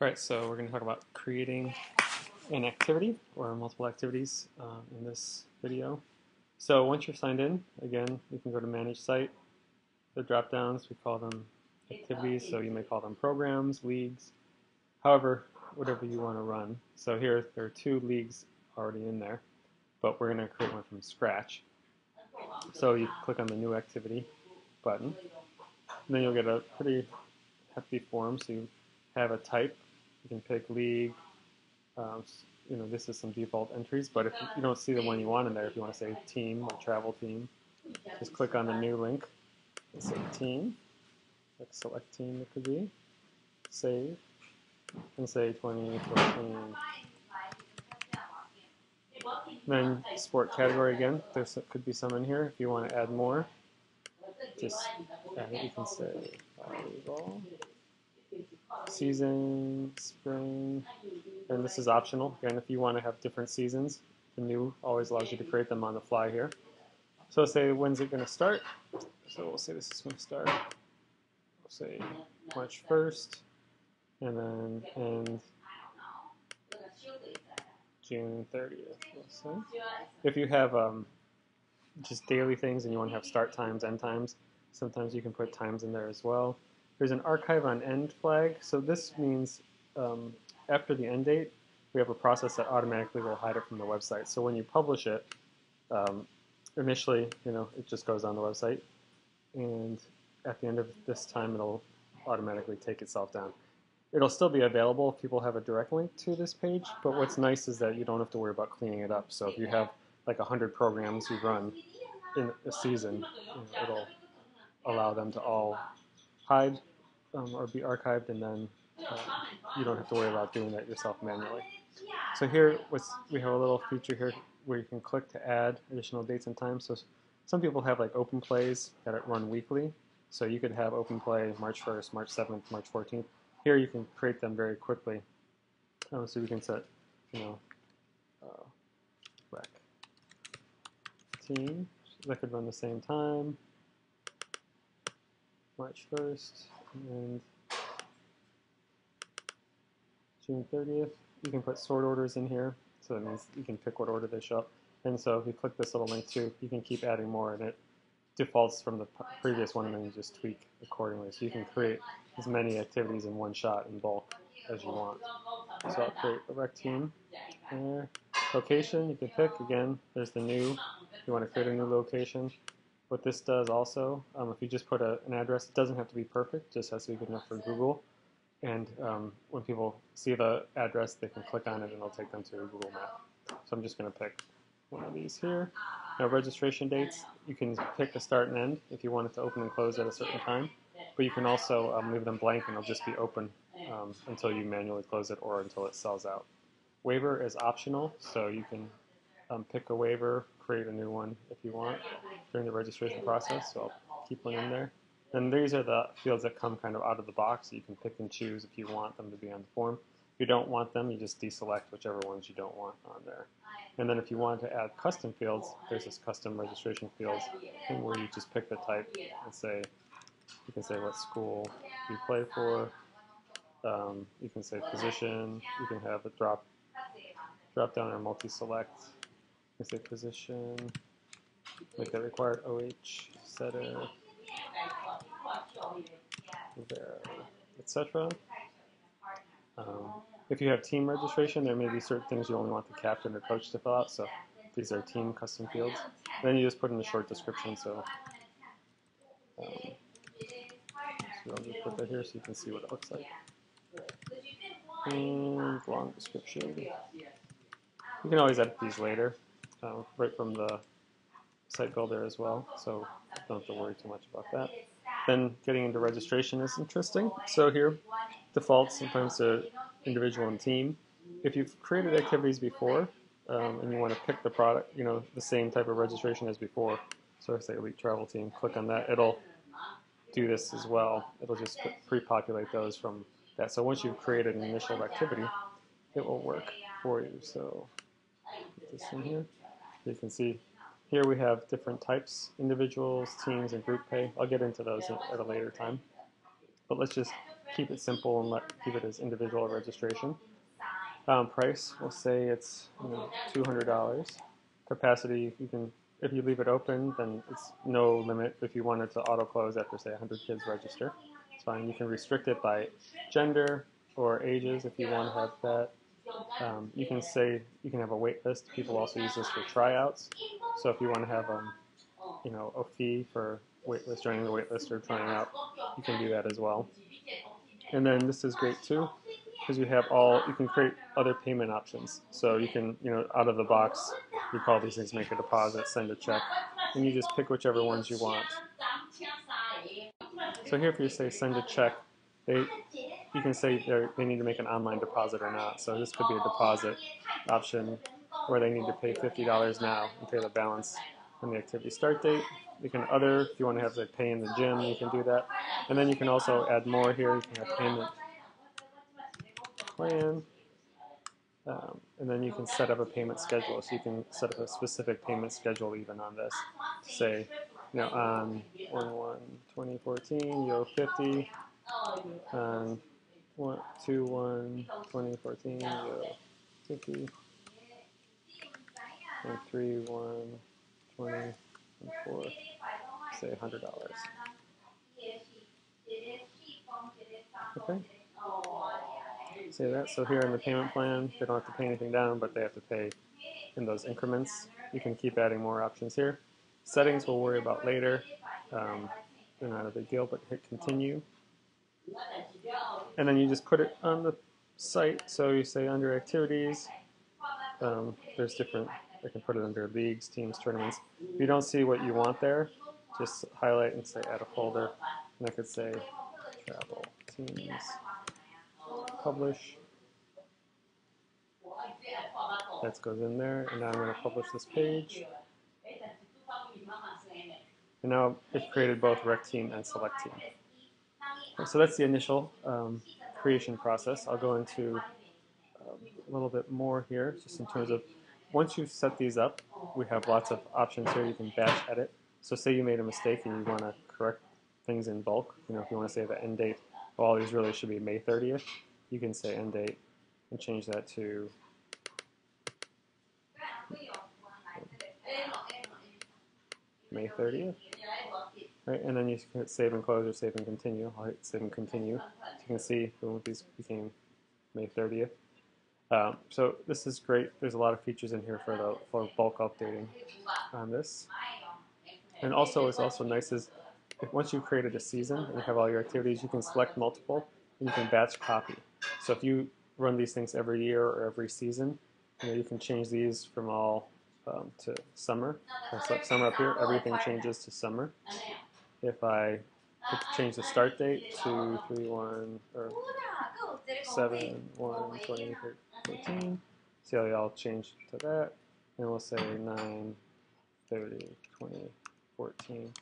Alright, so we're going to talk about creating an activity or multiple activities in this video. So once you're signed in, again, you can go to Manage Site. The drop downs, we call them activities, so you may call them programs, leagues, however, whatever you want to run. So here, there are 2 leagues already in there, but we're going to create one from scratch. So you click on the New Activity button, and then you'll get a pretty hefty form. So you have a type. You can pick league. This is some default entries, but if you don't see the one you want in there, if you want to say team or travel team, just click on the new link and say team. Like select team it could be. Save. And say 2014. Then sport category again. There could be some in here. If you want to add more, just add it. You can say volleyball. Season, spring, and this is optional. Again, if you want to have different seasons, the new always allows you to create them on the fly here. So say, when's it going to start? So we'll say this is going to start, we'll say March 1st, and then end June 30th. We'll say. If you have just daily things and you want to have start times, end times, sometimes you can put times in there as well. There's an archive on end flag, so this means after the end date, we have a process that automatically will hide it from the website. So when you publish it, initially, it just goes on the website, and at the end of this time, it'll automatically take itself down. It'll still be available if people have a direct link to this page, but what's nice is that you don't have to worry about cleaning it up. So if you have like 100 programs you run in a season, it'll allow them to all hide or be archived, and then you don't have to worry about doing that yourself manually. So here we have a little feature here where you can click to add additional dates and times. So some people have like open plays that run weekly. So you could have open play March 1st, March 7th, March 14th. Here you can create them very quickly. So you can set, rec team. That could run the same time. March 1st and June 30th. You can put sort orders in here, so that means you can pick what order they show up. And so if you click this little link too, you can keep adding more, and it defaults from the previous one, and then you just tweak accordingly. So you can create as many activities in one shot in bulk as you want. So I'll create a rec team there. Location, you can pick, again, there's the new, you want to create a new location. What this does also, if you just put an address, it doesn't have to be perfect, just has to be good enough for Google. And when people see the address, they can click on it and it'll take them to a Google map. So I'm just going to pick one of these here. Now registration dates, you can pick a start and end if you want it to open and close at a certain time. But you can also leave them blank and it'll just be open until you manually close it or until it sells out. Waiver is optional, so you can pick a waiver, create a new one if you want during the registration process. So I'll keep one in there. And these are the fields that come kind of out of the box. So you can pick and choose if you want them to be on the form. If you don't want them, you just deselect whichever ones you don't want on there. And then if you want to add custom fields, there's this custom registration fields where you just pick the type and say, you can say what school you play for. You can say position. You can have a drop down or multi-select. You can say position, make that required OH, setter, etc. If you have team registration, there may be certain things you only want the captain or coach to fill out, so these are team custom fields. Then you just put in a short description, so I'll just put that here so you can see what it looks like. And long description. You can always edit these later, right from the site builder as well, so don't have to worry too much about that. Then getting into registration is interesting. So here, defaults sometimes to individual and team. If you've created activities before and you want to pick the product, the same type of registration as before, so say Elite Travel Team, click on that, it'll do this as well. It'll just pre-populate those from that. So once you've created an initial activity, it will work for you. So put this in here. You can see here we have different types, individuals, teams, and group pay. I'll get into those at a later time. But let's just keep it simple and keep it as individual registration. Price, we'll say it's $200. Capacity, you can, if you leave it open, then it's no limit. If you want it to auto close after say 100 kids register, it's fine. You can restrict it by gender or ages if you want to have that. You can say you can have a wait list. People also use this for tryouts. So if you want to have a fee for waitlist, joining the wait list or trying out, you can do that as well. And then this is great too, because you can create other payment options. So you can, out of the box, you call these things make a deposit, send a check, and you just pick whichever ones you want. So here if you say send a check, you can say they need to make an online deposit or not. So this could be a deposit option where they need to pay $50 now and pay the balance on the activity start date. You can if you want to have like pay in the gym, you can do that. And then you can also add more here. You can have payment plan. And then you can set up a payment schedule. So you can set up a specific payment schedule even on this. Say, on 1/1/2014, you owe 50. On 2/1/2014, you owe 50. And 3/1/2024, say $100. Okay. Say that. So here in the payment plan, they don't have to pay anything down, but they have to pay in those increments. You can keep adding more options here. Settings we'll worry about later. They're not a big deal, but hit continue. And then you just put it on the site. So you say under activities, there's different, I can put it under leagues, teams, tournaments. If you don't see what you want there, just highlight and say add a folder. And I could say travel, teams, publish. That goes in there. And now I'm going to publish this page. And now it's created both rec team and select team. So that's the initial creation process. I'll go into a little bit more here, just in terms of once you set these up, we have lots of options here. You can batch edit. So say you made a mistake and you want to correct things in bulk. If you want to say the end date, all these really should be May 30th. You can say end date and change that to May 30th. Right, and then you can hit save and close or save and continue. I'll hit save and continue. So you can see these became May 30th. So this is great. There's a lot of features in here for bulk updating on this. And also, what's also nice is once you've created a season and you have all your activities, you can select multiple and you can batch copy. So if you run these things every year or every season, you can change these from all to summer. I select summer up here, everything changes to summer. If I change the start date to 3/1 or 7/1/2014, see how they all change to that, and we'll say 9/30/2014.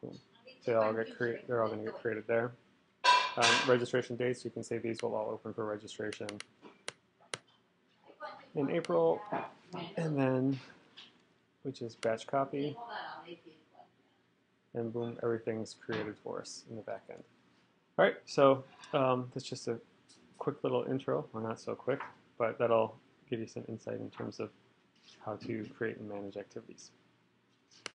Boom. So they're all going to get created there. Registration dates, you can say these will all open for registration in April, and then which is batch copy, and boom, everything's created for us in the back end. All right, so that's just a quick little intro, or not so quick, but that'll give you some insight in terms of how to create and manage activities.